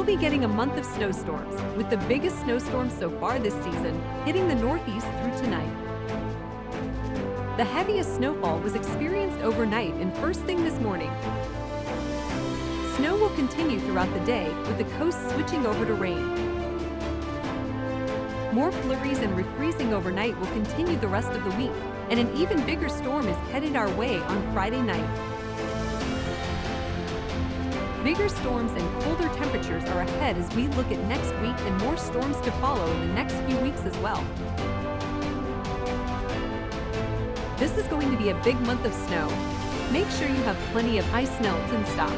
We'll be getting a month of snowstorms, with the biggest snowstorm so far this season hitting the Northeast through tonight. The heaviest snowfall was experienced overnight and first thing this morning. Snow will continue throughout the day, with the coast switching over to rain. More flurries and refreezing overnight will continue the rest of the week, and an even bigger storm is headed our way on Friday night. Bigger storms and colder temperatures are ahead as we look at next week, and more storms to follow in the next few weeks as well. This is going to be a big month of snow. Make sure you have plenty of ice melt in stock.